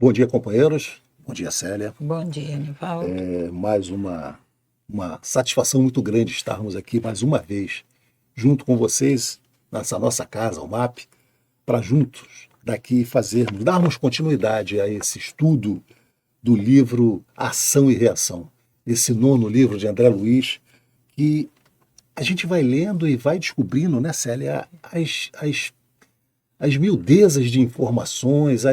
Bom dia, companheiros. Bom dia, Célia. Bom dia, Nivaldo. Mais uma satisfação muito grande estarmos aqui mais uma vez, junto com vocês, nessa nossa casa, o MAP, para juntos daqui darmos continuidade a esse estudo do livro Ação e Reação, esse nono livro de André Luiz, que a gente vai lendo e vai descobrindo, né, Célia, as miudezas de informações,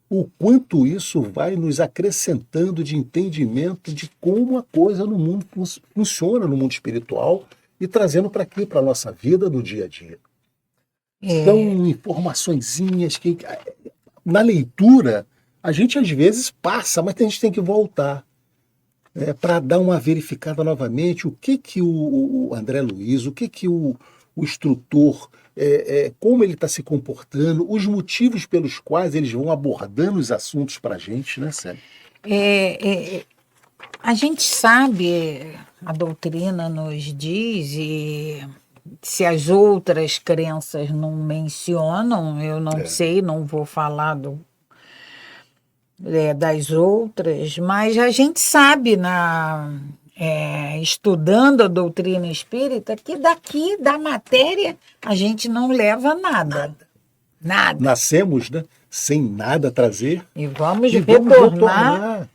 o quanto isso vai nos acrescentando de entendimento de como a coisa no mundo funciona, no mundo espiritual, e trazendo para aqui, para a nossa vida do dia a dia. São informaçõezinhas que, na leitura, a gente às vezes passa, mas a gente tem que voltar para dar uma verificada novamente o que o André Luiz, o que o instrutor, como ele está se comportando, os motivos pelos quais eles vão abordando os assuntos para a gente, né, Célia? A gente sabe, a doutrina nos diz, e se as outras crenças não mencionam, eu não sei, não vou falar das outras, mas a gente sabe, estudando a doutrina espírita, que daqui da matéria a gente não leva nada. Nascemos, né, sem nada a trazer. E vamos retornar.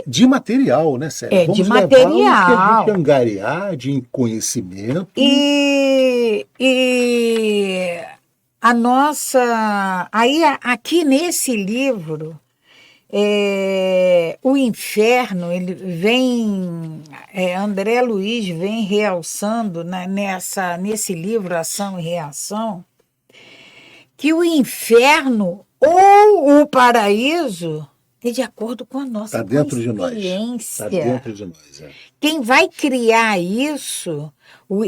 De material, né, Célia? Vamos de levar material. O que a gente angariar de conhecimento. E a nossa... Aí, aqui nesse livro, o inferno, ele vem... André Luiz vem realçando nesse livro, Ação e Reação, que o inferno ou o paraíso é de acordo com a nossa consciência. Está dentro de nós. Quem vai criar isso,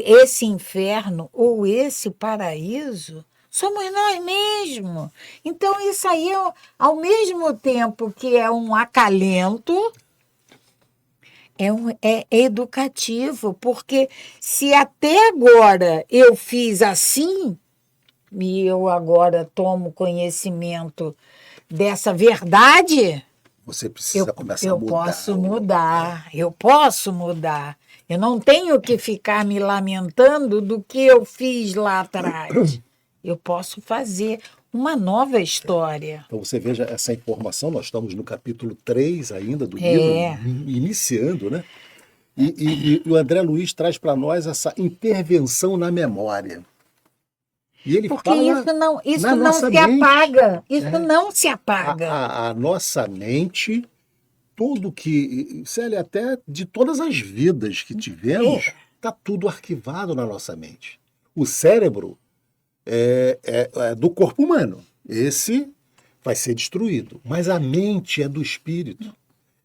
esse inferno ou esse paraíso, somos nós mesmos. Então, isso aí, ao mesmo tempo que é um acalento, é educativo, porque se até agora eu fiz assim, e eu agora tomo conhecimento dessa verdade, você precisa começar a mudar. Eu posso mudar. Eu não tenho que ficar me lamentando do que eu fiz lá atrás. Eu posso fazer uma nova história. Então você veja essa informação, nós estamos no capítulo 3 ainda do livro, iniciando, né? E o André Luiz traz para nós essa intervenção na memória. E ele porque fala isso não se apaga. Isso não se apaga. A nossa mente, tudo que... Célia, até de todas as vidas que tivemos, está tudo arquivado na nossa mente. O cérebro é do corpo humano. Esse vai ser destruído. Mas a mente é do espírito.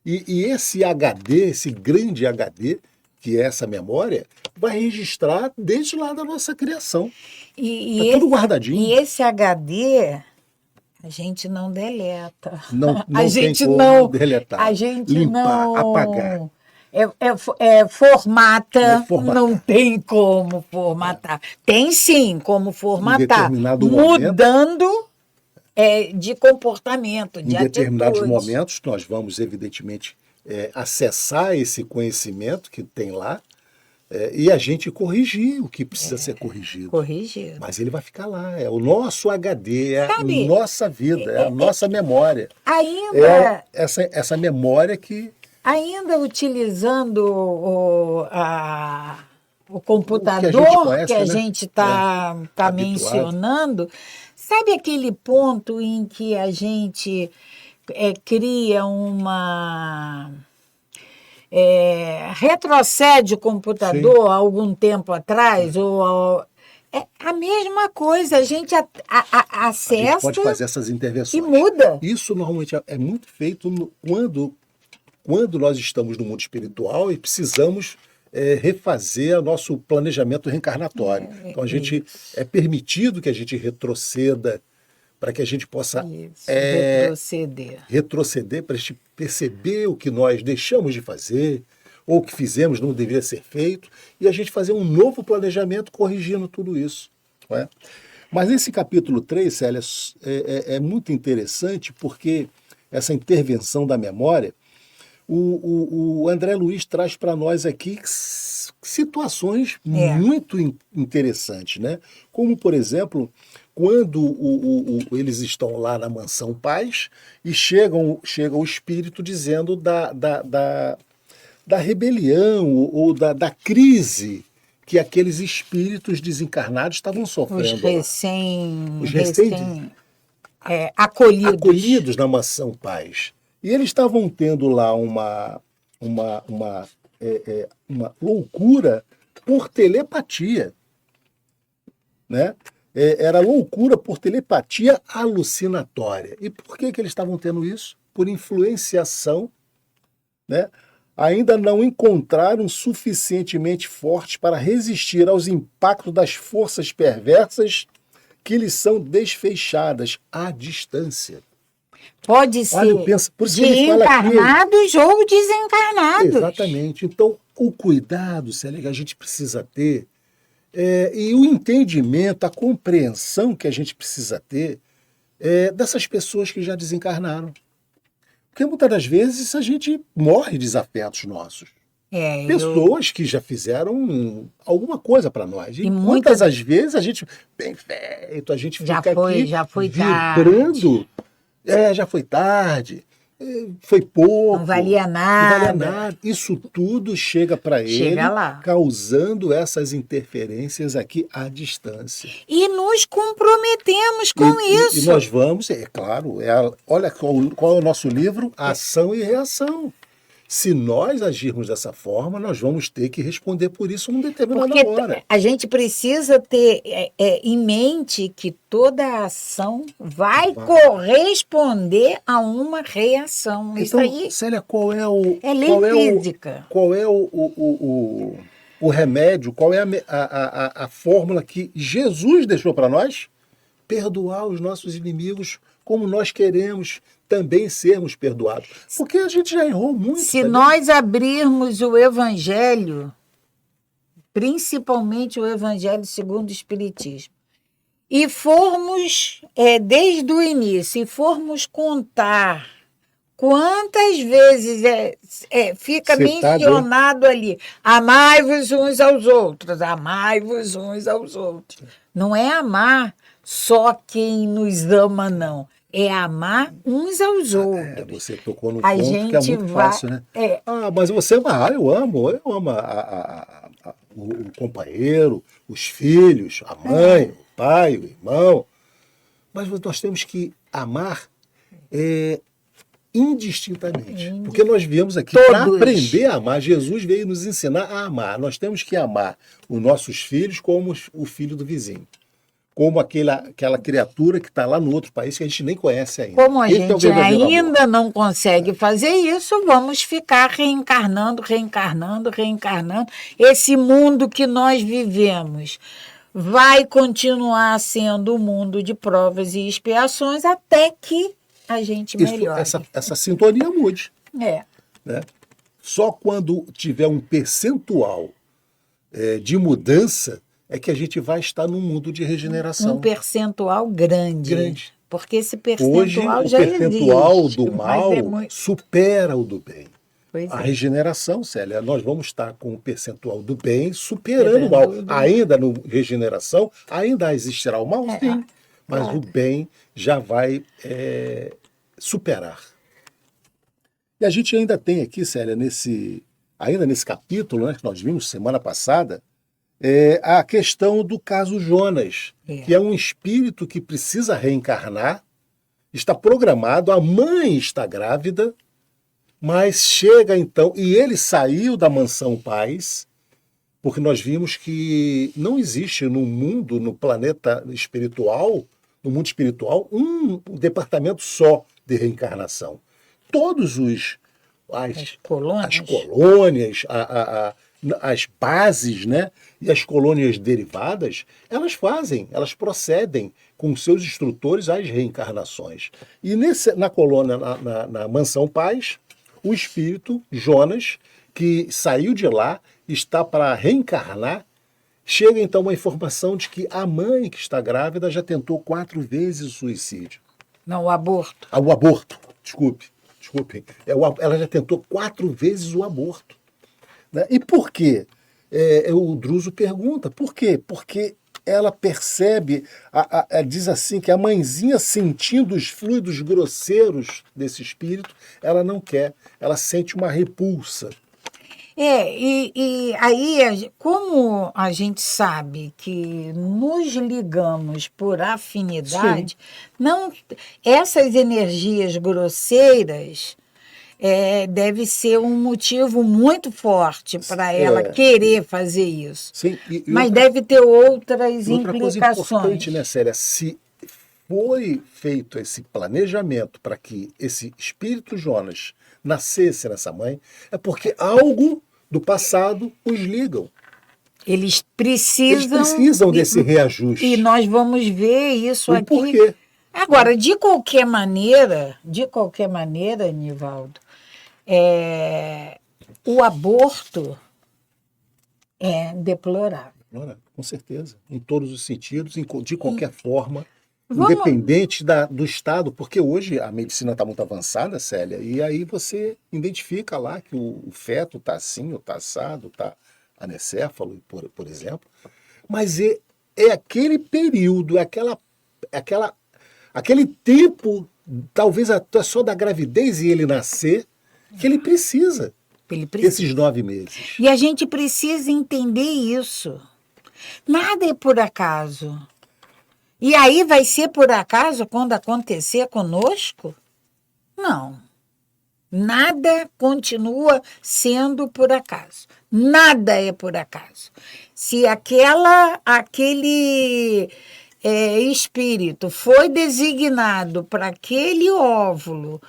E esse HD, esse grande HD, que é essa memória, vai registrar desde lá da nossa criação. Está tudo guardadinho. E esse HD, a gente não deleta. Não a gente tem como não deletar. A gente limpar, não apagar. Formata, não tem como formatar. Tem sim como formatar, mudando de comportamento, de atitude. Em determinados momentos, nós vamos, evidentemente, acessar esse conhecimento que tem lá, e a gente corrigir o que precisa ser corrigido. Mas ele vai ficar lá, é o nosso HD, é a nossa vida, é a nossa memória. Ainda... essa memória que... Ainda utilizando o computador que a gente está mencionando, sabe aquele ponto em que a gente cria uma... retrocede o computador há algum tempo atrás, é a mesma coisa, a gente acessa... A gente pode fazer essas intervenções. E muda. Isso normalmente é muito feito quando nós estamos no mundo espiritual e precisamos refazer o nosso planejamento reencarnatório. Então a gente é permitido que a gente retroceda para que a gente possa retroceder para a gente perceber o que nós deixamos de fazer ou o que fizemos não deveria ser feito e a gente fazer um novo planejamento corrigindo tudo isso. Não é? Mas esse capítulo 3, Célia, é muito interessante porque essa intervenção da memória, o André Luiz traz para nós aqui situações muito interessantes, né? Como, por exemplo, quando eles estão lá na Mansão Paz e chega o espírito dizendo da rebelião ou da crise que aqueles espíritos desencarnados estavam sofrendo. Os acolhidos na Mansão Paz. E eles estavam tendo lá uma loucura por telepatia, né? Era loucura por telepatia alucinatória. E por que eles estavam tendo isso? Por influenciação, né? Ainda não encontraram suficientemente fortes para resistir aos impactos das forças perversas que lhes são desfechadas à distância. Pode ser de encarnados ou desencarnados. Exatamente. Então, o cuidado, Célia, que a gente precisa ter, e o entendimento, a compreensão que a gente precisa ter dessas pessoas que já desencarnaram. Porque muitas das vezes a gente morre de desafetos nossos. Pessoas que já fizeram alguma coisa para nós. E muitas das vezes a gente, bem feito, a gente fica aqui já foi vibrando. Tarde. Já foi tarde, foi pouco. Não valia nada. Não valia nada. Isso tudo chega para ele, causando essas interferências aqui à distância. E nos comprometemos com isso. E nós vamos, claro, olha qual é o nosso livro, Ação e Reação. Se nós agirmos dessa forma, nós vamos ter que responder por isso numa determinada hora. A gente precisa ter em mente que toda ação vai corresponder a uma reação. Então, isso aí, Célia, qual é o... É lei física. Qual é o remédio, qual é a fórmula que Jesus deixou para nós? Perdoar os nossos inimigos como nós queremos também sermos perdoados. Porque a gente já errou muito. Se nós abrirmos o Evangelho, principalmente o Evangelho segundo o Espiritismo, e formos, desde o início, e formos contar quantas vezes fica mencionado ali, amai-vos uns aos outros, amai-vos uns aos outros. Não é amar só quem nos ama, não. É amar uns aos outros. Você tocou no ponto que é muito fácil, né? Mas você ama, eu amo o companheiro, os filhos, a mãe, o pai, o irmão. Mas nós temos que amar indistintamente. Porque nós viemos aqui para aprender a amar. Jesus veio nos ensinar a amar. Nós temos que amar os nossos filhos como o filho do vizinho. Como aquela criatura que está lá no outro país que a gente nem conhece ainda. Como a gente ainda não consegue fazer isso, vamos ficar reencarnando. Esse mundo que nós vivemos vai continuar sendo um mundo de provas e expiações até que a gente melhore. Essa sintonia mude. Né? Só quando tiver um percentual de mudança é que a gente vai estar num mundo de regeneração. Um percentual grande. Porque esse percentual hoje, já existe. O percentual do mal supera o do bem. A regeneração, Célia, nós vamos estar com o percentual do bem superando o mal. Ainda no regeneração, ainda existirá o mal, sim. Mas o bem já vai superar. E a gente ainda tem aqui, Célia, ainda nesse capítulo, né, que nós vimos semana passada, a questão do caso Jonas, que é um espírito que precisa reencarnar, está programado, a mãe está grávida, mas chega então, e ele saiu da Mansão Paz, porque nós vimos que não existe no mundo, no planeta espiritual, no mundo espiritual, um departamento só de reencarnação. Todos as colônias, as bases, né, e as colônias derivadas, elas procedem com seus instrutores às reencarnações. E na colônia, na Mansão Paz, o espírito Jonas, que saiu de lá, está para reencarnar, chega então uma informação de que a mãe que está grávida já tentou 4 vezes o suicídio. Não, o aborto. O aborto, desculpe. Ela já tentou 4 vezes o aborto. Né? E por quê? O Druso pergunta, por quê? Porque ela percebe, diz assim, que a mãezinha sentindo os fluidos grosseiros desse espírito, ela não quer, ela sente uma repulsa. E aí, como a gente sabe que nos ligamos por afinidade, não, essas energias grosseiras deve ser um motivo muito forte para ela querer fazer isso. Sim, mas deve ter outras outra coisa implicações. importante, né, Célia? Se foi feito esse planejamento para que esse espírito Jonas nascesse nessa mãe, é porque algo do passado os ligam. Eles precisam desse reajuste. E nós vamos ver isso aqui. Por quê? Agora, de qualquer maneira, Nivaldo, o aborto é deplorável. Com certeza, em todos os sentidos, de qualquer forma, independente do estado, porque hoje a medicina está muito avançada, Célia, e aí você identifica lá que o feto está assim, ou está assado, está anencéfalo, por exemplo, mas é aquele período, aquele tempo, talvez até só da gravidez e ele nascer, que ele precisa. Esses 9 meses. E a gente precisa entender isso. Nada é por acaso. E aí vai ser por acaso quando acontecer conosco? Não. Nada continua sendo por acaso. Nada é por acaso. Se aquele espírito foi designado para aquele óvulo,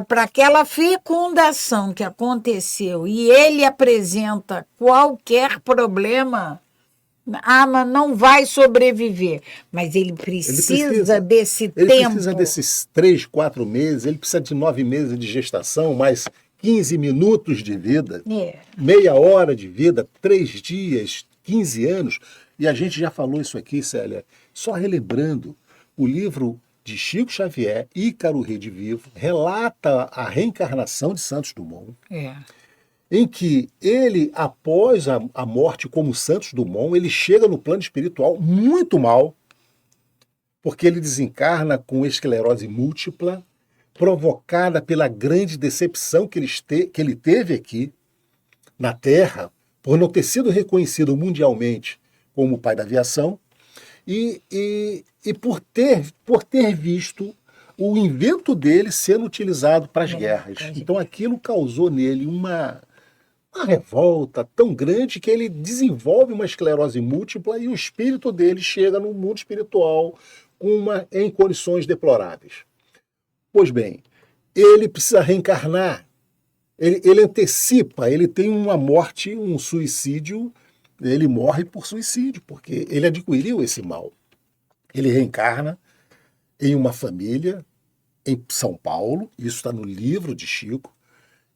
para aquela fecundação que aconteceu, e ele apresenta qualquer problema, mas não vai sobreviver. Mas ele precisa desse tempo. Ele precisa desses 3, 4 meses, ele precisa de 9 meses de gestação, mais 15 minutos de vida, meia hora de vida, 3 dias, 15 anos. E a gente já falou isso aqui, Célia, só relembrando, o livro de Chico Xavier, Ícaro Redivivo, relata a reencarnação de Santos Dumont. Em que ele, após a morte como Santos Dumont, ele chega no plano espiritual muito mal, porque ele desencarna com esclerose múltipla, provocada pela grande decepção que ele teve aqui na Terra, por não ter sido reconhecido mundialmente como o pai da aviação, e por ter visto o invento dele sendo utilizado para as guerras. Então aquilo causou nele uma revolta tão grande que ele desenvolve uma esclerose múltipla e o espírito dele chega no mundo espiritual em condições deploráveis. Pois bem, ele precisa reencarnar, ele antecipa, ele tem uma morte, um suicídio, ele morre por suicídio, porque ele adquiriu esse mal. Ele reencarna em uma família em São Paulo, isso está no livro de Chico,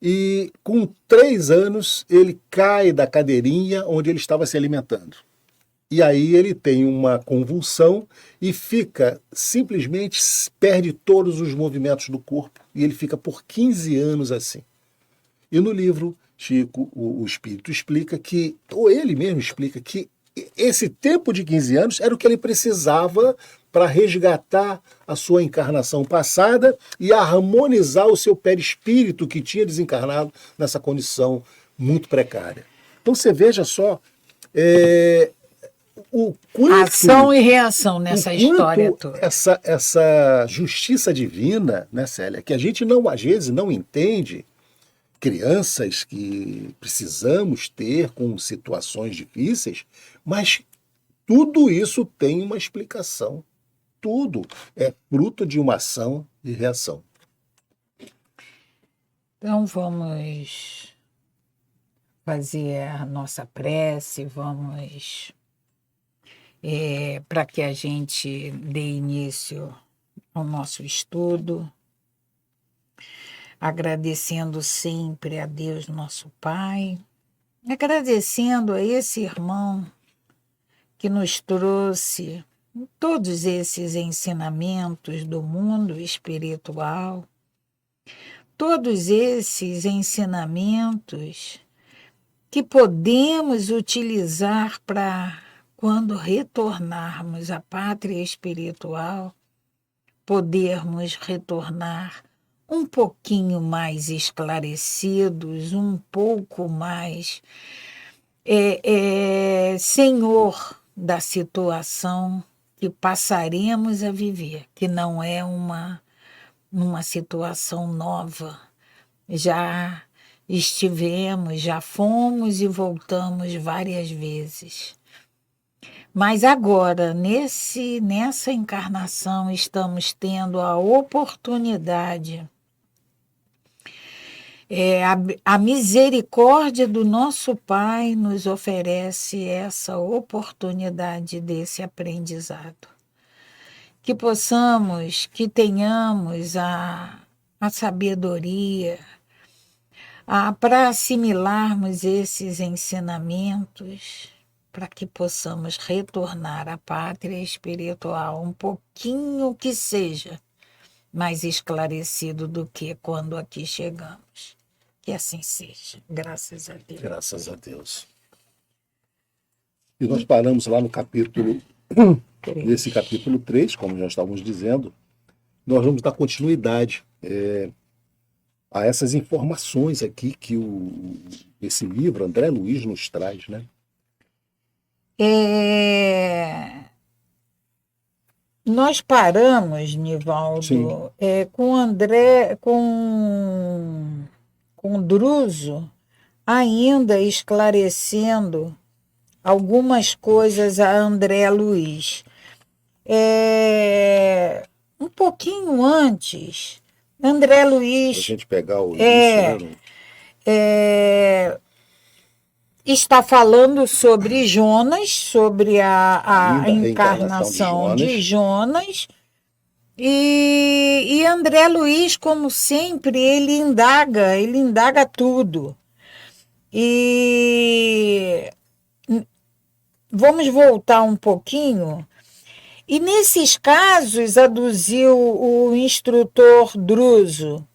e com 3 anos ele cai da cadeirinha onde ele estava se alimentando. E aí ele tem uma convulsão e simplesmente perde todos os movimentos do corpo e ele fica por 15 anos assim. E no livro, Chico, o espírito explica que, ou ele mesmo explica que esse tempo de 15 anos era o que ele precisava para resgatar a sua encarnação passada e harmonizar o seu perispírito que tinha desencarnado nessa condição muito precária. Então você veja só o quanto... Ação e reação nessa história toda. Essa justiça divina, né, Célia, que a gente às vezes não entende, crianças que precisamos ter com situações difíceis, mas tudo isso tem uma explicação. Tudo é fruto de uma ação e reação. Então vamos fazer a nossa prece, vamos para que a gente dê início ao nosso estudo, agradecendo sempre a Deus nosso Pai, agradecendo a esse irmão que nos trouxe todos esses ensinamentos do mundo espiritual, todos esses ensinamentos que podemos utilizar para, quando retornarmos à pátria espiritual, podermos retornar um pouquinho mais esclarecidos, um pouco mais senhor da situação que passaremos a viver, que não é uma situação nova. Já estivemos, já fomos e voltamos várias vezes. Mas agora, nessa encarnação, estamos tendo a oportunidade, a misericórdia do nosso Pai nos oferece essa oportunidade desse aprendizado. Que possamos, que tenhamos a sabedoria para assimilarmos esses ensinamentos, para que possamos retornar à pátria espiritual um pouquinho que seja mais esclarecido do que quando aqui chegamos. Que assim seja, graças a Deus. Graças a Deus. E nós paramos lá no capítulo, nesse capítulo 3, como já estávamos dizendo, nós vamos dar continuidade a essas informações aqui que esse livro, André Luiz, nos traz, né? Nós paramos, Nivaldo, com André, com Druso, ainda esclarecendo algumas coisas a André Luiz. Um pouquinho antes, André Luiz... Para a gente pegar o início, está falando sobre Jonas, sobre a encarnação de Jonas. E André Luiz, como sempre, ele indaga tudo. E vamos voltar um pouquinho. E nesses casos, aduziu o instrutor Druso,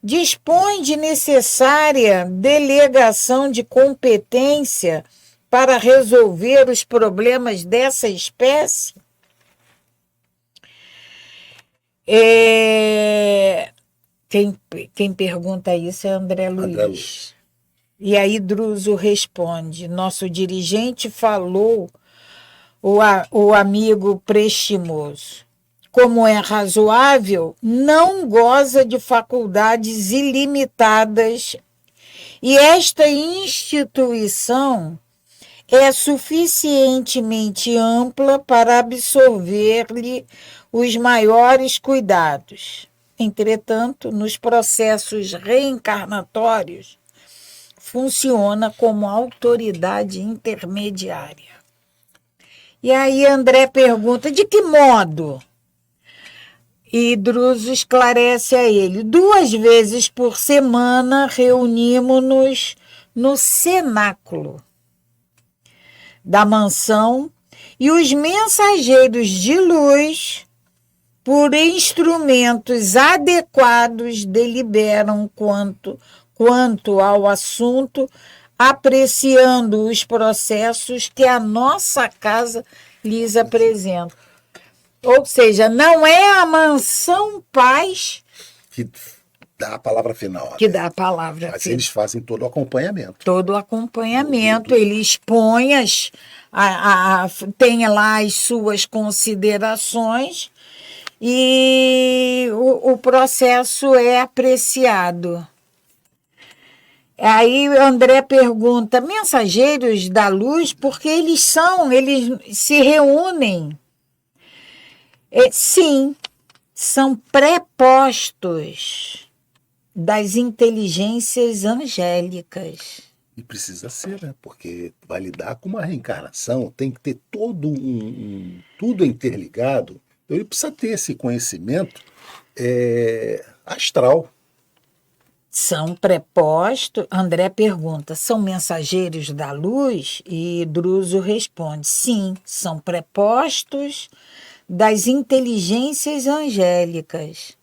dispõe de necessária delegação de competência para resolver os problemas dessa espécie? Quem pergunta isso é André Luiz. E aí Druso responde: nosso dirigente falou, o amigo prestimoso, como é razoável, não goza de faculdades ilimitadas e esta instituição é suficientemente ampla para absorver-lhe os maiores cuidados. Entretanto, nos processos reencarnatórios, funciona como autoridade intermediária. E aí André pergunta: de que modo? E Druso esclarece a ele: 2 vezes por semana reunimos-nos no cenáculo da mansão e os mensageiros de luz, por instrumentos adequados, deliberam quanto ao assunto, apreciando os processos que a nossa casa lhes apresenta. Ou seja, não é a mansão paz que dá a palavra final. Que dá a palavra Mas final. eles fazem todo o acompanhamento. Todo o acompanhamento. Ele expõe, tem lá as suas considerações e o processo é apreciado. Aí André pergunta: mensageiros da luz, porque eles se reúnem. Sim, são prepostos das inteligências angélicas. E precisa ser, né? Porque vai lidar com uma reencarnação, tem que ter todo tudo interligado. Então ele precisa ter esse conhecimento astral. São prepostos, André pergunta, são mensageiros da luz? E Druso responde, sim, são prepostos das inteligências angélicas,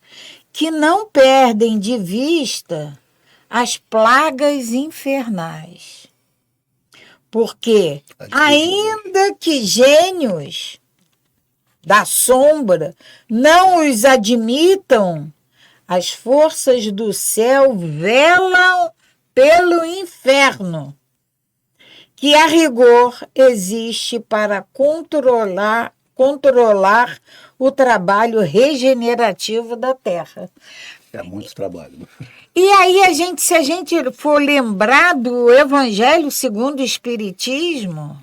que não perdem de vista as plagas infernais. Porque, ainda que gênios da sombra não os admitam, as forças do céu velam pelo inferno, que a rigor existe para controlar o trabalho regenerativo da Terra. É muito trabalho. E aí, se a gente for lembrar do Evangelho segundo o Espiritismo,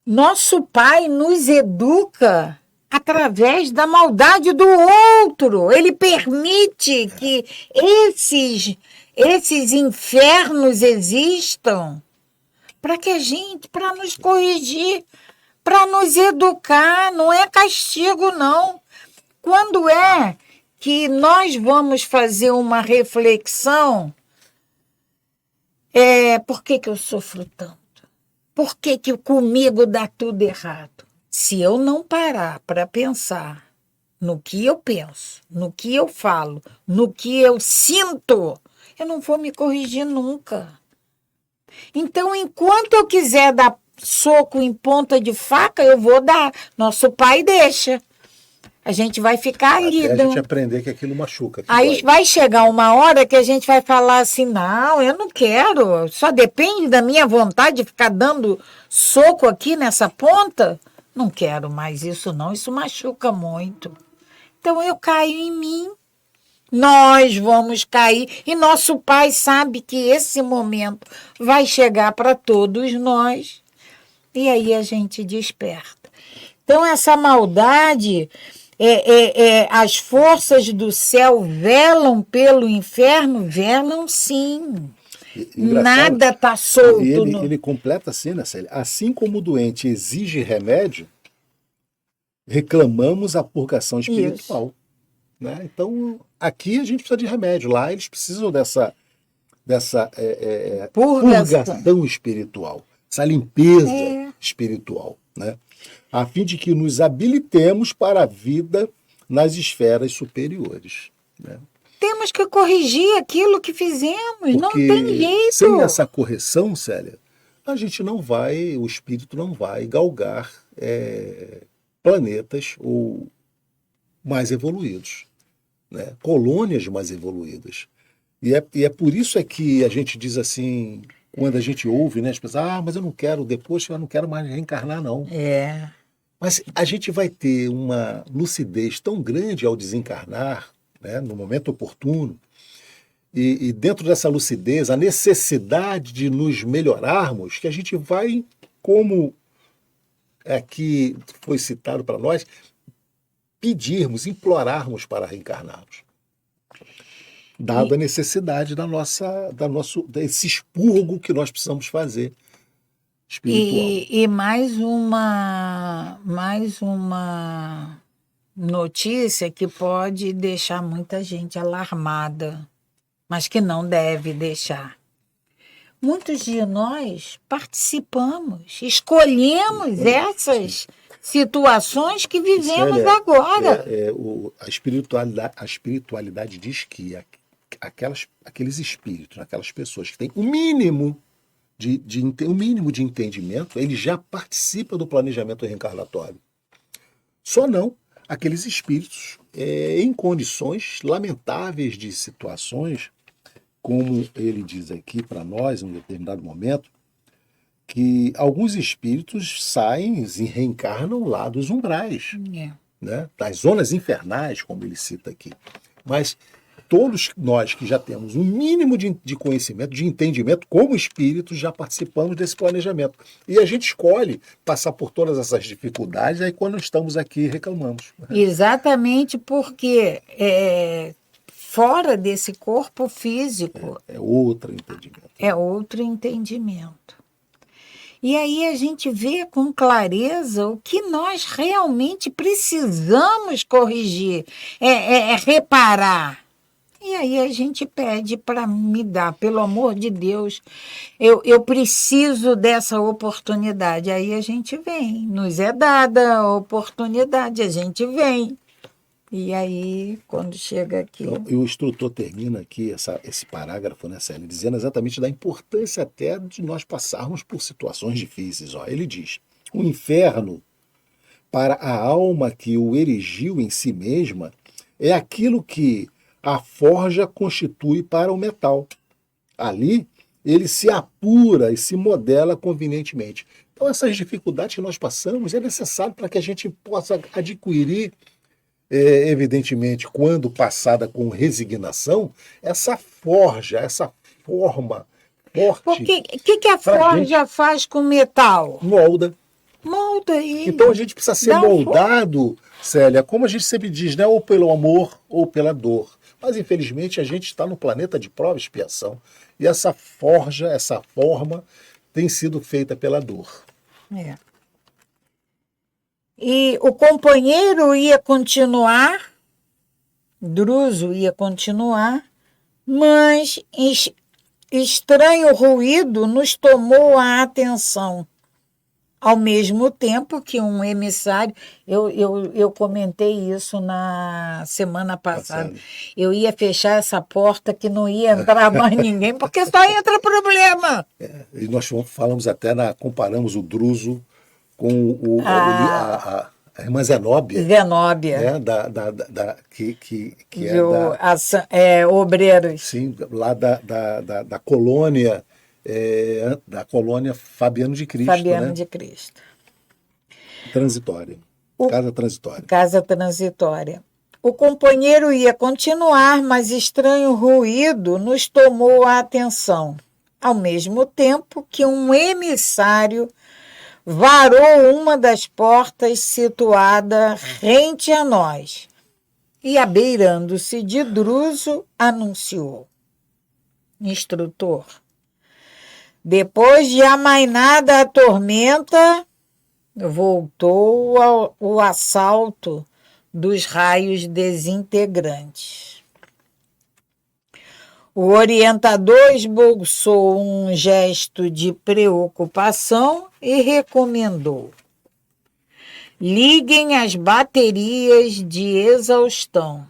nosso Pai nos educa através da maldade do outro. Ele permite que esses infernos existam para nos corrigir, para nos educar. Não é castigo, não. Quando é que nós vamos fazer uma reflexão, por que eu sofro tanto? Por que comigo dá tudo errado? Se eu não parar para pensar no que eu penso, no que eu falo, no que eu sinto, eu não vou me corrigir nunca. Então, enquanto eu quiser dar soco em ponta de faca, eu vou dar. Nosso Pai deixa. A gente vai ficar ali. Até a gente aprender que aquilo machuca. Aí vai chegar uma hora que a gente vai falar assim, não, eu não quero, só depende da minha vontade de ficar dando soco aqui nessa ponta. Não quero mais isso não, isso machuca muito. Então eu caio em mim, nós vamos cair, e nosso Pai sabe que esse momento vai chegar para todos nós, e aí a gente desperta. Então essa maldade... as forças do céu velam pelo inferno? Velam, sim. Nada está solto. Ele completa assim, né, Célia? Assim como o doente exige remédio, reclamamos a purgação espiritual. Né? Então, aqui a gente precisa de remédio. Lá eles precisam dessa purgação espiritual, essa limpeza espiritual, né? A fim de que nos habilitemos para a vida nas esferas superiores. Né? Temos que corrigir aquilo que fizemos, não tem jeito. Sem essa correção, Célia, o espírito não vai galgar planetas ou mais evoluídos, né? Colônias mais evoluídas. E é por isso que a gente diz assim, quando a gente ouve, né, as pessoas, mas eu não quero, depois eu não quero mais reencarnar, não. Mas a gente vai ter uma lucidez tão grande ao desencarnar, né, no momento oportuno, e dentro dessa lucidez, a necessidade de nos melhorarmos, que a gente vai, como aqui foi citado para nós, pedirmos, implorarmos para reencarnarmos. Dada a necessidade desse expurgo que nós precisamos fazer. E mais uma notícia que pode deixar muita gente alarmada, mas que não deve deixar. Muitos de nós participamos, escolhemos essas situações que vivemos agora. A espiritualidade diz que aqueles espíritos, aquelas pessoas que têm o mínimo de entendimento, ele já participa do planejamento reencarnatório. Só não aqueles espíritos em condições lamentáveis de situações, como ele diz aqui para nós, em um determinado momento, que alguns espíritos saem e reencarnam lá dos umbrais, né? Das zonas infernais, como ele cita aqui. Mas todos nós que já temos um mínimo de conhecimento, de entendimento, como espíritos, já participamos desse planejamento. E a gente escolhe passar por todas essas dificuldades, aí quando estamos aqui reclamamos. Exatamente porque fora desse corpo físico... É outro entendimento. É outro entendimento. E aí a gente vê com clareza o que nós realmente precisamos corrigir, reparar. E aí a gente pede para me dar, pelo amor de Deus, eu preciso dessa oportunidade. Aí a gente vem, nos é dada a oportunidade, a gente vem. E aí, quando chega aqui... Então, e o instrutor termina aqui esse parágrafo, né, Célia, dizendo exatamente da importância até de nós passarmos por situações difíceis. Ó. Ele diz, o inferno, para a alma que o erigiu em si mesma, é aquilo que a forja constitui para o metal. Ali, ele se apura e se modela convenientemente. Então, essas dificuldades que nós passamos é necessário para que a gente possa adquirir, evidentemente, quando passada com resignação, essa forja, essa forma forte. Porque o que a forja faz com metal? Molda. Molda aí. Então a gente precisa ser moldado, Célia, como a gente sempre diz, né? Ou pelo amor ou pela dor. Mas, infelizmente, a gente está no planeta de prova e expiação. E essa forja, essa forma, tem sido feita pela dor. É. E o companheiro ia continuar, Druso ia continuar, mas estranho ruído nos tomou a atenção. Ao mesmo tempo que um emissário, eu comentei isso na semana passada, eu ia fechar essa porta que não ia entrar mais ninguém, porque só entra problema. E nós falamos até, comparamos o Druso com a irmã Zenóbia. Zenóbia. Que obreiros. Sim, lá da colônia... da colônia Fabiano de Cristo. Fabiano de Cristo. Transitória. Casa transitória. Casa transitória. O companheiro ia continuar, mas estranho ruído nos tomou a atenção, ao mesmo tempo que um emissário varou uma das portas situada rente a nós e, abeirando-se de Druso, anunciou: instrutor, depois de amainada a tormenta, voltou o assalto dos raios desintegrantes. O orientador esboçou um gesto de preocupação e recomendou: liguem as baterias de exaustão.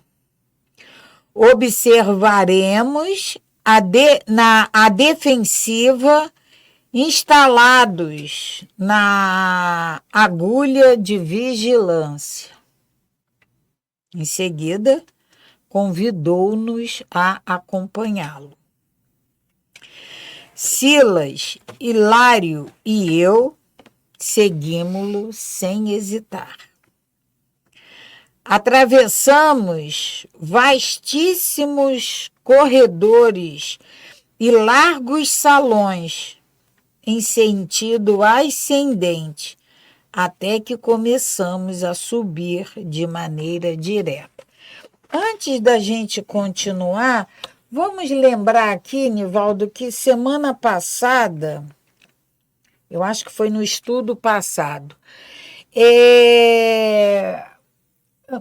Observaremos a defensiva instalados na agulha de vigilância. Em seguida, convidou-nos a acompanhá-lo. Silas, Hilário e eu seguimos-lo sem hesitar. Atravessamos vastíssimos corredores e largos salões em sentido ascendente, até que começamos a subir de maneira direta. Antes da gente continuar, vamos lembrar aqui, Nivaldo, que semana passada, eu acho que foi no estudo passado,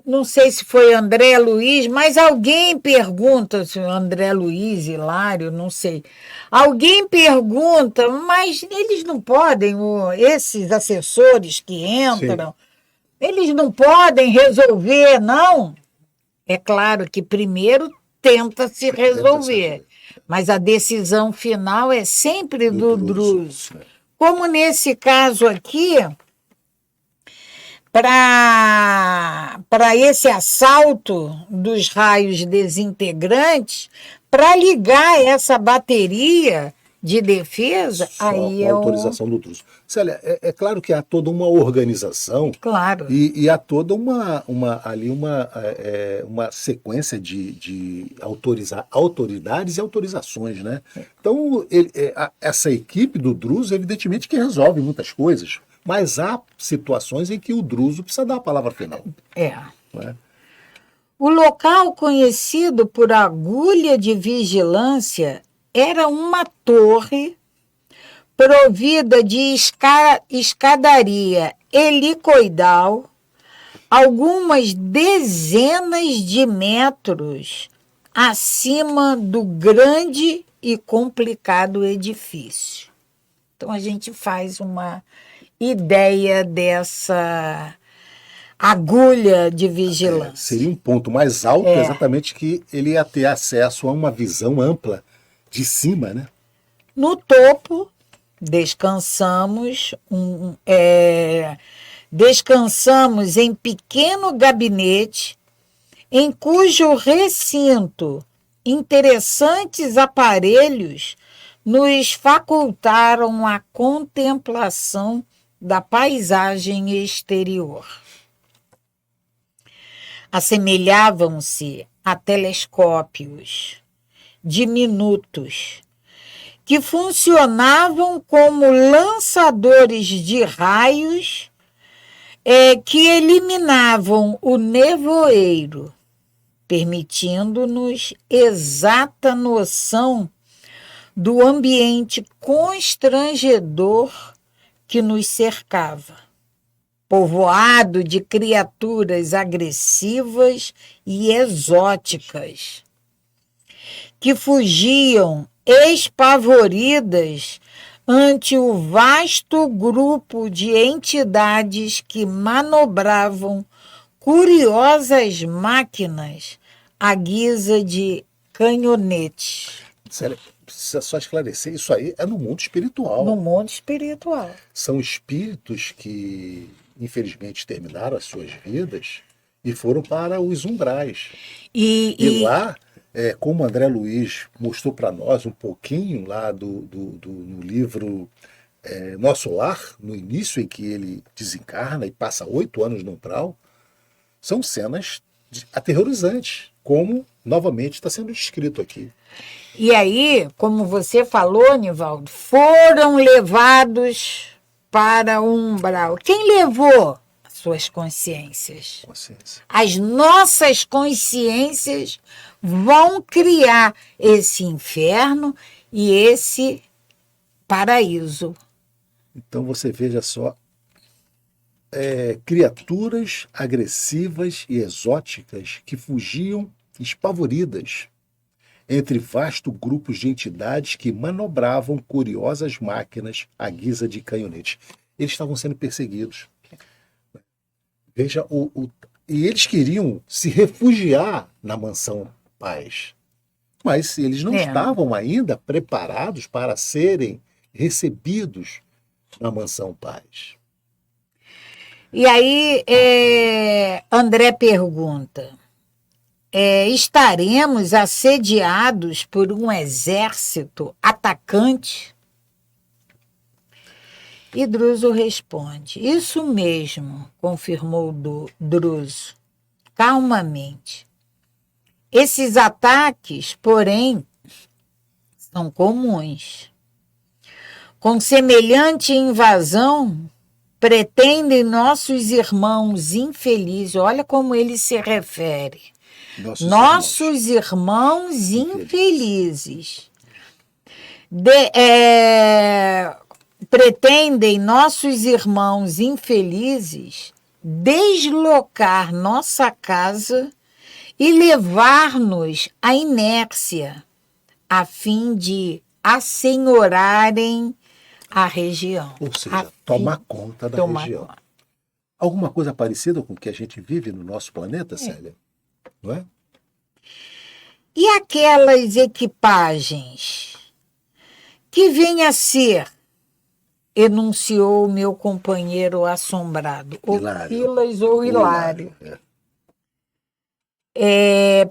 não sei se foi André Luiz, mas alguém pergunta, se André Luiz, Hilário, não sei. Alguém pergunta, mas eles não podem, esses assessores que entram, sim, eles não podem resolver, não? É claro que primeiro tenta se resolver, mas a decisão final é sempre do Druso. Como nesse caso aqui, para esse assalto dos raios desintegrantes, para ligar essa bateria de defesa, só aí com a autorização do Druso. Célia, é claro que há toda uma organização, claro, e há toda uma sequência de autoridades e autorizações, né? Então, essa equipe do Druso, evidentemente, que resolve muitas coisas, mas há situações em que o Druso precisa dar a palavra final. Não é? O local conhecido por agulha de vigilância era uma torre provida de escadaria helicoidal, algumas dezenas de metros acima do grande e complicado edifício. Então, a gente faz uma ideia dessa agulha de vigilância. Seria um ponto mais alto, exatamente, que ele ia ter acesso a uma visão ampla de cima, né? No topo, descansamos em pequeno gabinete, em cujo recinto interessantes aparelhos nos facultaram a contemplação da paisagem exterior. Assemelhavam-se a telescópios diminutos que funcionavam como lançadores de raios que eliminavam o nevoeiro, permitindo-nos exata noção do ambiente constrangedor que nos cercava, povoado de criaturas agressivas e exóticas, que fugiam espavoridas ante o vasto grupo de entidades que manobravam curiosas máquinas à guisa de canhonetes. Sério, precisa só esclarecer, isso aí é no mundo espiritual. No mundo espiritual. São espíritos que, infelizmente, terminaram as suas vidas e foram para os umbrais. E lá, como André Luiz mostrou para nós um pouquinho lá no livro Nosso Lar, no início em que ele desencarna e passa 8 anos no umbral, são cenas aterrorizantes, como novamente está sendo descrito aqui. E aí, como você falou, Nivaldo, foram levados para o umbral. Quem levou? As suas consciências. As nossas consciências vão criar esse inferno e esse paraíso. Então você veja só, criaturas agressivas e exóticas que fugiam espavoridas entre vasto grupos de entidades que manobravam curiosas máquinas à guisa de canhonetes. Eles estavam sendo perseguidos. Veja, e eles queriam se refugiar na mansão Paz. Mas eles não estavam ainda preparados para serem recebidos na mansão Paz. E aí, André pergunta, estaremos assediados por um exército atacante? E Druso responde, isso mesmo, confirmou Druso, calmamente. Esses ataques, porém, são comuns. Com semelhante invasão, pretendem nossos irmãos infelizes, olha como ele se refere, nossos irmãos infelizes. Pretendem nossos irmãos infelizes deslocar nossa casa e levar-nos à inércia, a fim de assenhorarem a região. Ou seja, tomar conta da região. Alguma coisa parecida com o que a gente vive no nosso planeta, Célia? Não é? E aquelas equipagens que vêm a ser, enunciou meu companheiro assombrado, Oquilas ou Hilário.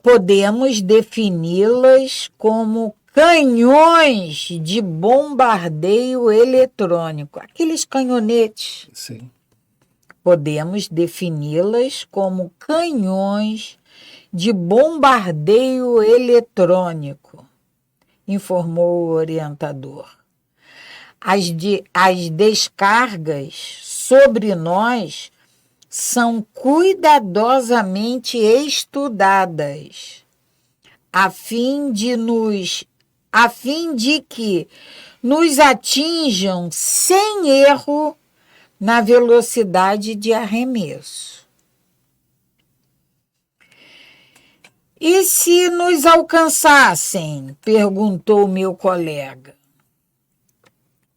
Podemos defini-las como canhões de bombardeio eletrônico, aqueles canhonetes. Sim. Podemos defini-las como canhões de bombardeio eletrônico, informou o orientador. As descargas sobre nós são cuidadosamente estudadas, a fim de que nos atinjam sem erro na velocidade de arremesso. E se nos alcançassem? Perguntou meu colega.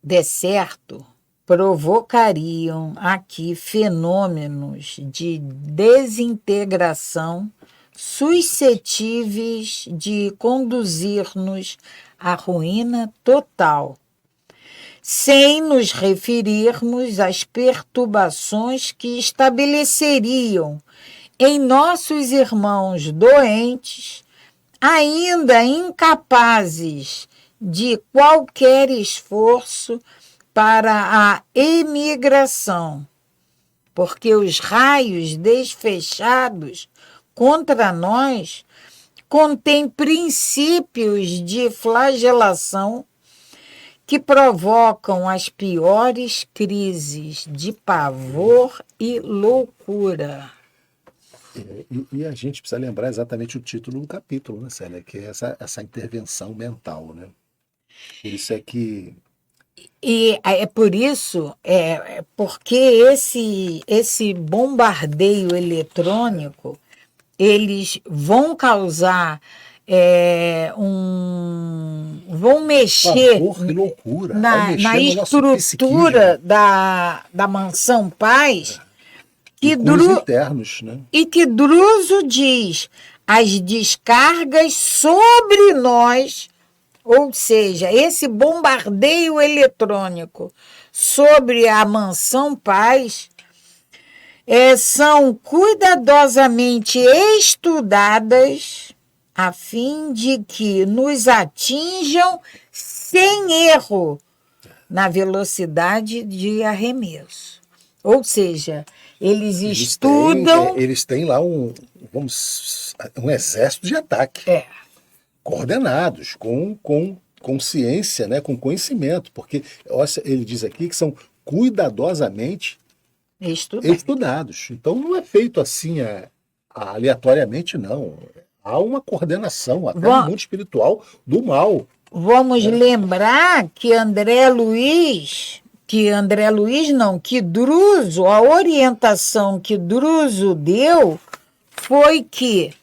De certo, provocariam aqui fenômenos de desintegração suscetíveis de conduzir-nos à ruína total, sem nos referirmos às perturbações que estabeleceriam em nossos irmãos doentes, ainda incapazes de qualquer esforço para a emigração, porque os raios desfechados contra nós contêm princípios de flagelação que provocam as piores crises de pavor e loucura. E a gente precisa lembrar exatamente o título do capítulo, né, Célia? Que é essa intervenção mental, né? Por isso é que... E é por isso, porque esse bombardeio eletrônico, eles vão causar vão mexer pavor e loucura. Vai na mexer no nosso estrutura psiquismo. da Mansão Paz, E com os internos, né? e que Druso diz, as descargas sobre nós, ou seja, esse bombardeio eletrônico sobre a Mansão Paz, são cuidadosamente estudadas a fim de que nos atinjam sem erro na velocidade de arremesso. Ou seja, eles estudam... Eles têm lá um exército de ataque. Coordenados, com ciência, né, com conhecimento. Porque ele diz aqui que são cuidadosamente estudados. Então não é feito assim aleatoriamente, não. Há uma coordenação, até no mundo espiritual, do mal. Vamos lembrar que Druso, a orientação que Druso deu foi que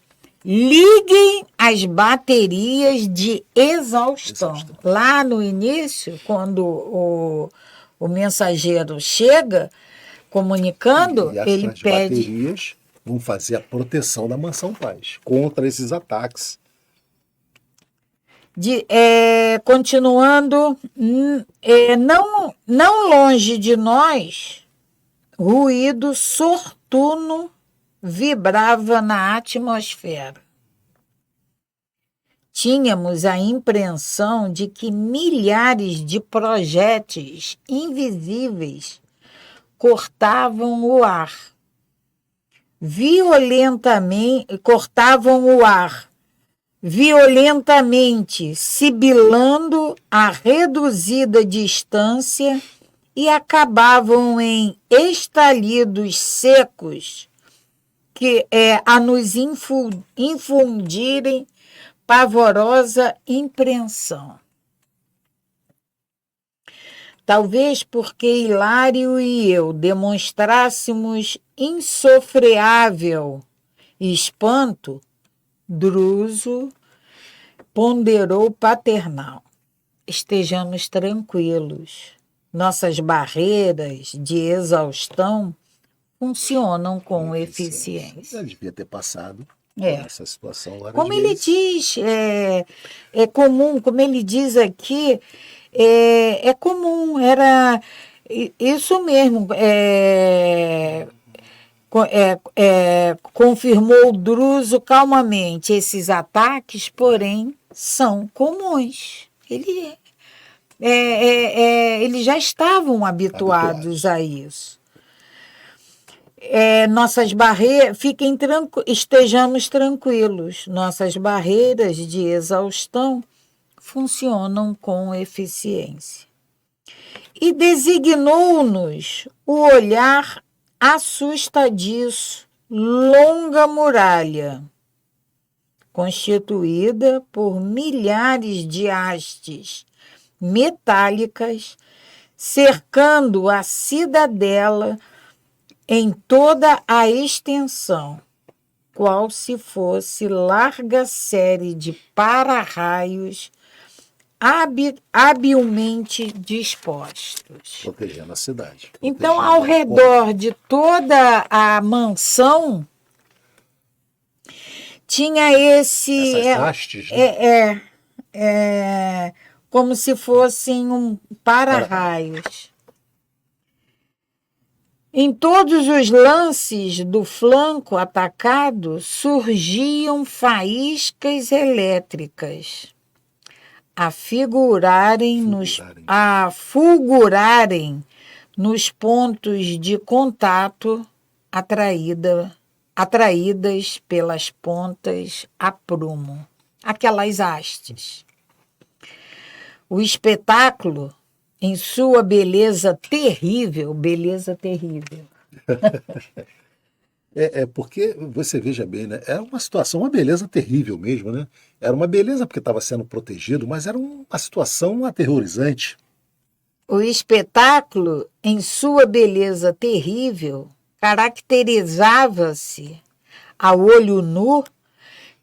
liguem as baterias de exaustão. Lá no início, quando o mensageiro chega comunicando, ele as pede... baterias vão fazer a proteção da Mansão Paz contra esses ataques. Continuando, não longe de nós, ruído sortuno vibrava na atmosfera. Tínhamos a impressão de que milhares de projéteis invisíveis cortavam o ar violentamente, sibilando a reduzida distância e acabavam em estalidos secos a nos infundirem pavorosa impressão. Talvez porque Hilário e eu demonstrássemos insofreável espanto, Druso ponderou paternal. Estejamos tranquilos. Nossas barreiras de exaustão funcionam com eficiência. Já devia ter passado por essa situação várias Como vezes. ele diz, é comum, como ele diz aqui, é comum, era isso mesmo, confirmou Druso calmamente. Esses ataques, porém, são comuns. Eles já estavam habituados a isso. Nossas barreiras, estejamos tranquilos. Nossas barreiras de exaustão funcionam com eficiência. E designou-nos o olhar assustadiço, longa muralha, constituída por milhares de hastes metálicas, cercando a cidadela em toda a extensão. qual se fosse larga série de para-raios habilmente dispostos. Protegendo a cidade. Então, ao redor de toda a mansão, tinha essas hastes, né? como se fossem um para-raios. Em todos os lances do flanco atacado surgiam faíscas elétricas a fulgurarem nos pontos de contato atraídas pelas pontas a prumo, aquelas hastes. O espetáculo, em sua beleza terrível. Porque, você veja bem, né? Era uma situação, uma beleza terrível mesmo, né? Era uma beleza porque estava sendo protegido, mas era uma situação aterrorizante. O espetáculo, em sua beleza terrível, caracterizava-se, a olho nu,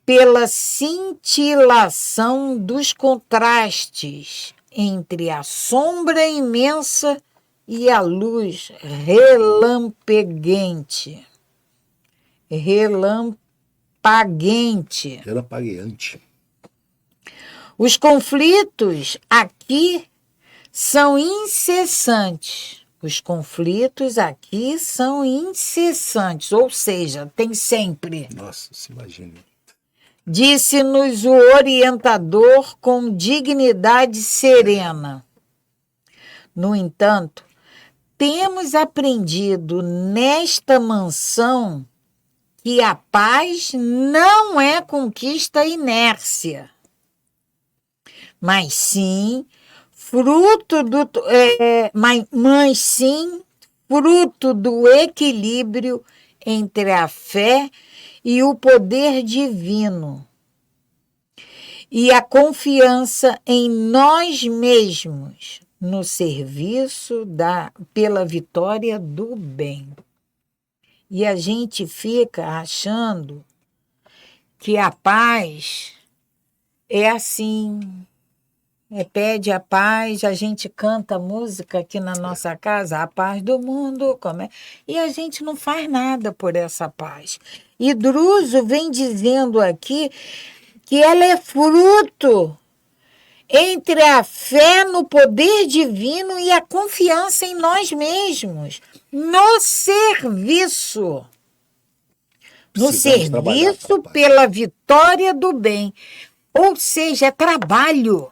pela cintilação dos contrastes entre a sombra imensa e a luz relampagueante. Os conflitos aqui são incessantes. Ou seja, tem sempre. Nossa, se imagina. Disse-nos o orientador com dignidade serena. No entanto, temos aprendido nesta mansão que a paz não é conquista inércia, mas sim fruto do equilíbrio entre a fé e o poder divino e a confiança em nós mesmos no serviço pela vitória do bem. E a gente fica achando que a paz é assim, pede a paz, a gente canta música aqui na nossa casa, a paz do mundo, e a gente não faz nada por essa paz. E Druso vem dizendo aqui que ela é fruto entre a fé no poder divino e a confiança em nós mesmos, no serviço. No serviço pela vitória do bem. Ou seja, é trabalho.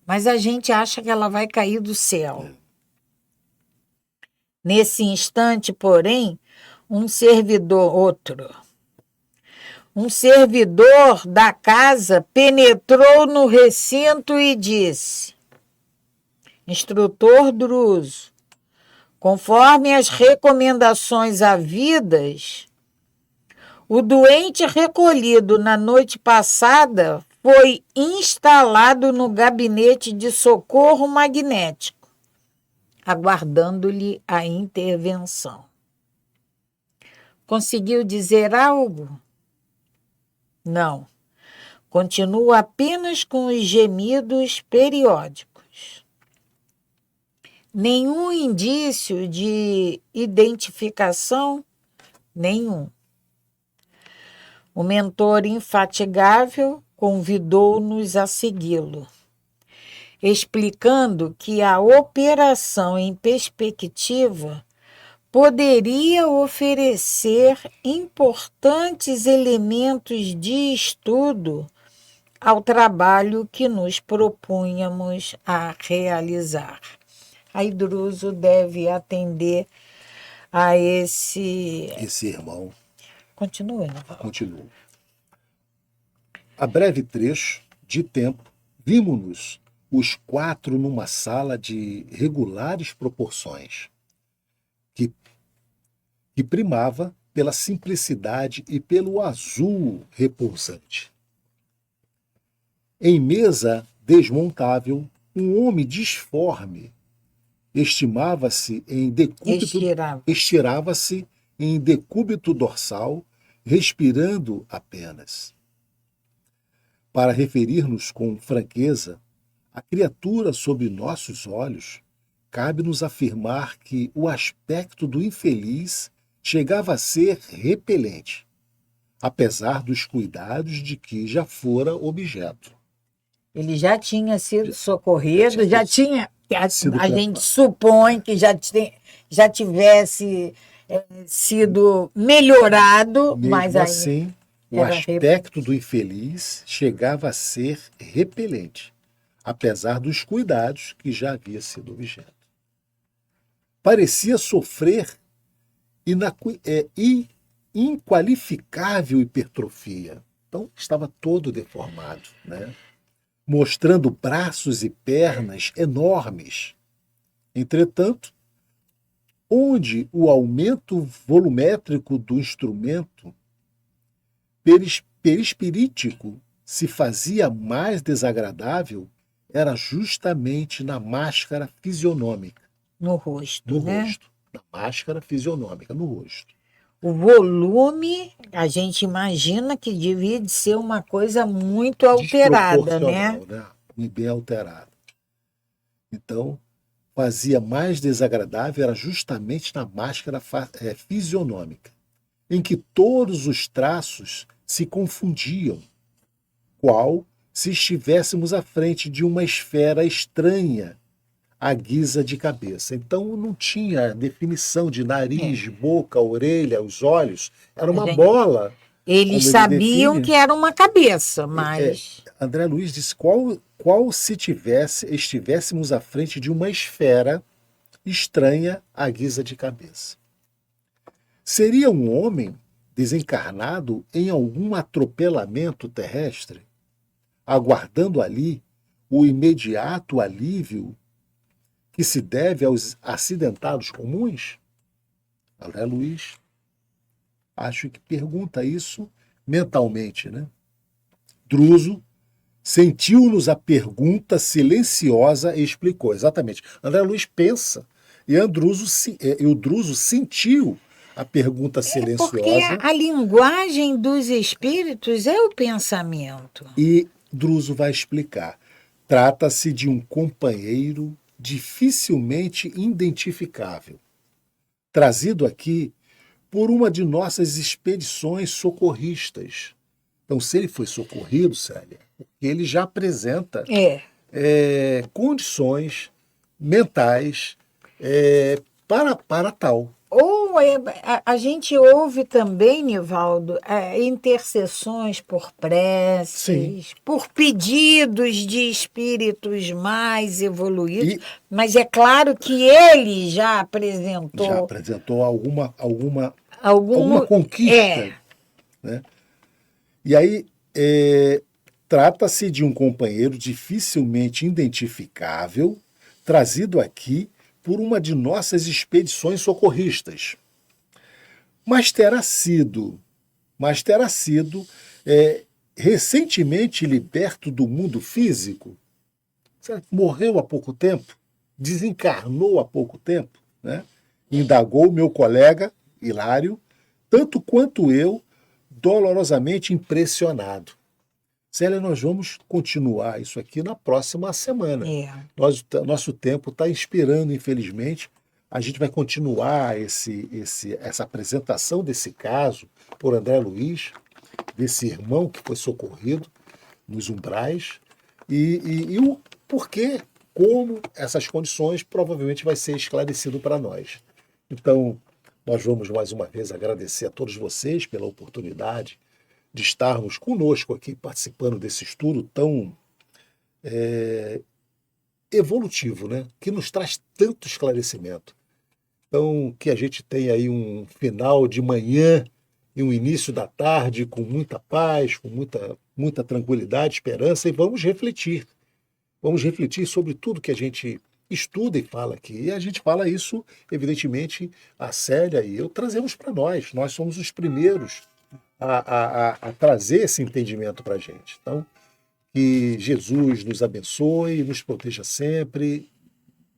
Mas a gente acha que ela vai cair do céu. Nesse instante, porém, um servidor da casa penetrou no recinto e disse: Instrutor Druso, conforme as recomendações havidas, o doente recolhido na noite passada foi instalado no gabinete de socorro magnético, aguardando-lhe a intervenção. Conseguiu dizer algo? Não. Continua apenas com os gemidos periódicos. Nenhum indício de identificação? Nenhum. O mentor infatigável convidou-nos a segui-lo, explicando que a operação em perspectiva poderia oferecer importantes elementos de estudo ao trabalho que nos propunhamos a realizar. Aí Druso deve atender a esse irmão. Continua. Continua. A breve trecho de tempo, vimos-nos os quatro numa sala de regulares proporções, que primava pela simplicidade e pelo azul repousante. Em mesa desmontável, um homem disforme estirava-se em decúbito dorsal respirando apenas. Para referir-nos com franqueza à criatura sob nossos olhos, cabe-nos afirmar que o aspecto do infeliz chegava a ser repelente, apesar dos cuidados de que já fora objeto. Ele já tinha sido socorrido, já tinha. sido A gente supõe que já tivesse sido melhorado, Mesmo mas aí assim, o era aspecto do infeliz chegava a ser repelente, apesar dos cuidados que já havia sido objeto. Parecia sofrer inqualificável hipertrofia. Então, estava todo deformado, né? Mostrando braços e pernas enormes. Entretanto, onde o aumento volumétrico do instrumento perispirítico se fazia mais desagradável, era justamente na máscara fisionômica. no rosto, No né? rosto. Na máscara fisionômica, no rosto. O volume, a gente imagina que devia de ser uma coisa muito alterada, né? Desproporcional, né? E bem alterado. Então, fazia mais desagradável era justamente na máscara fisionômica, em que todos os traços se confundiam, qual se estivéssemos à frente de uma esfera estranha à guisa de cabeça. Então não tinha definição de nariz, boca, orelha, os olhos. Era uma bola. Eles como ele sabiam define. que era uma cabeça, mas André Luiz disse qual se estivéssemos à frente de uma esfera estranha à guisa de cabeça. Seria um homem desencarnado em algum atropelamento terrestre, aguardando ali o imediato alívio que se deve aos acidentados comuns? André Luiz, acho que pergunta isso mentalmente, né? Druso sentiu-nos a pergunta silenciosa e explicou. Exatamente. André Luiz pensa e o Druso sentiu a pergunta silenciosa. porque a linguagem dos espíritos é o pensamento. E Druso vai explicar. Trata-se de um companheiro dificilmente identificável, trazido aqui por uma de nossas expedições socorristas. Então, se ele foi socorrido, Célia, ele já apresenta condições mentais para tal. Ou a gente ouve também, Nivaldo, intercessões por preces, Sim. por pedidos de espíritos mais evoluídos, mas é claro que ele já apresentou alguma algum conquista. Né? E aí, trata-se de um companheiro dificilmente identificável, trazido aqui por uma de nossas expedições socorristas. Mas terá sido recentemente liberto do mundo físico, morreu há pouco tempo, desencarnou há pouco tempo, né? Indagou meu colega Hilário, tanto quanto eu, dolorosamente impressionado. Célia, nós vamos continuar isso aqui na próxima semana. Nosso tempo está expirando, infelizmente. A gente vai continuar essa apresentação desse caso por André Luiz, desse irmão que foi socorrido nos umbrais, e o porquê, como essas condições provavelmente vai ser esclarecido para nós. Então, nós vamos mais uma vez agradecer a todos vocês pela oportunidade de estarmos conosco aqui participando desse estudo tão evolutivo, né? Que nos traz tanto esclarecimento. Então, que a gente tenha aí um final de manhã e um início da tarde com muita paz, com muita tranquilidade, esperança, e vamos refletir. Vamos refletir sobre tudo que a gente estuda e fala aqui. E a gente fala isso, evidentemente, a Célia e eu trazemos para nós. Nós somos os primeiros a trazer esse entendimento para a gente. Então, que Jesus nos abençoe, nos proteja sempre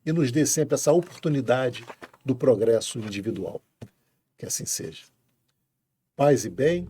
e nos dê sempre essa oportunidade do progresso individual. Que assim seja. Paz e bem.